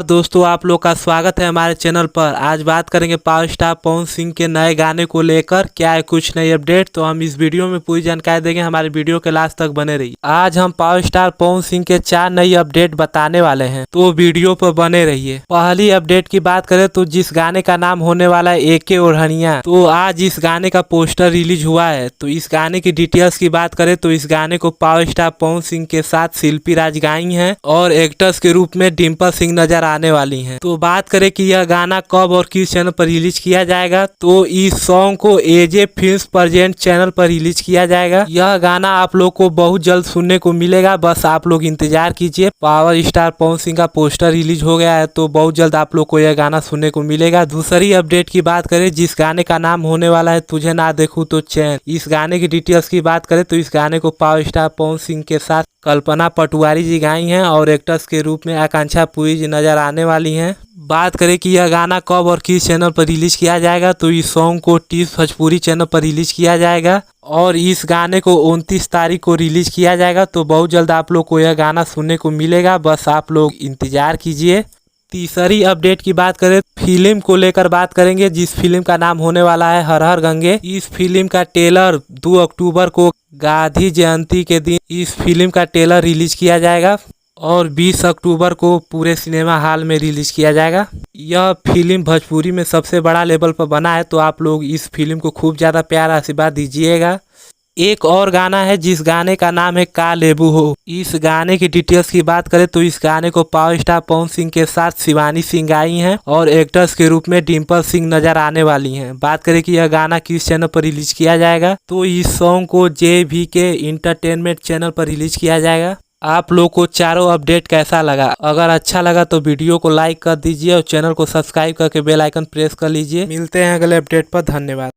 दोस्तों, आप लोग का स्वागत है हमारे चैनल पर। आज बात करेंगे पावर स्टार पवन सिंह के नए गाने को लेकर क्या है कुछ नई अपडेट। तो हम इस वीडियो में पूरी जानकारी देंगे, हमारे वीडियो के लास्ट तक बने रहिए। आज हम पावर स्टार पवन सिंह के 4 नई अपडेट बताने वाले हैं, तो वीडियो पर बने रहिए। पहली अपडेट की बात करें तो जिस गाने का नाम होने वाला है एके ओढ़निया, तो आज इस गाने का पोस्टर रिलीज हुआ है। तो इस गाने की डिटेल्स की बात करें तो इस गाने को पावर स्टार पवन सिंह के साथ शिल्पी राज गाई है और एक्टर्स के रूप में डिम्पल सिंह नजर आने वाली हैं। तो बात करें कि यह गाना कब और किस चैनल पर रिलीज किया जाएगा, तो इस सॉन्ग को एजे फिल्म्स प्रेजेंट चैनल पर रिलीज किया जाएगा। यह गाना आप लोग को बहुत जल्द सुनने को मिलेगा, बस आप लोग इंतजार कीजिए। पावर स्टार पवन सिंह का पोस्टर रिलीज हो गया है, तो बहुत जल्द आप लोग को यह गाना सुनने को मिलेगा। दूसरी अपडेट की बात करें, जिस गाने का नाम होने वाला है तुझे ना देखूं तो चैन, इस गाने की डिटेल्स की बात करें तो इस गाने को पावर स्टार पवन सिंह के साथ कल्पना पटवारी जी गाई हैं और एक्टर्स के रूप में आकांक्षा पुरी जी नजर आने वाली हैं। बात करें कि यह गाना कब और किस चैनल पर रिलीज किया जाएगा, तो इस सॉन्ग को टीज भोजपुरी चैनल पर रिलीज किया जाएगा और इस गाने को 29 तारीख को रिलीज किया जाएगा। तो बहुत जल्द आप लोग को यह गाना सुनने को मिलेगा, बस आप लोग इंतजार कीजिए। तीसरी अपडेट की बात करें, फिल्म को लेकर बात करेंगे, जिस फिल्म का नाम होने वाला है हर हर गंगे। इस फिल्म का ट्रेलर 2 अक्टूबर को गांधी जयंती के दिन इस फिल्म का ट्रेलर रिलीज किया जाएगा और 20 अक्टूबर को पूरे सिनेमा हॉल में रिलीज किया जाएगा। यह फिल्म भोजपुरी में सबसे बड़ा लेवल पर बना है, तो आप लोग इस फिल्म को खूब ज़्यादा प्यार आशीर्वाद दीजिएगा। एक और गाना है जिस गाने का नाम है का लेबू हो। इस गाने की डिटेल्स की बात करें तो इस गाने को पावर स्टार पवन सिंह के साथ शिवानी सिंह गाई हैं और एक्टर्स के रूप में डिम्पल सिंह नजर आने वाली हैं। बात करें कि यह गाना किस चैनल पर रिलीज किया जाएगा, तो इस सॉन्ग को JVK इंटरटेनमेंट चैनल पर रिलीज किया जाएगा। आप लोग को चारों अपडेट कैसा लगा? अगर अच्छा लगा तो वीडियो को लाइक कर दीजिए और चैनल को सब्सक्राइब करके बेल आइकन प्रेस कर लीजिए। मिलते हैं अगले अपडेट पर, धन्यवाद।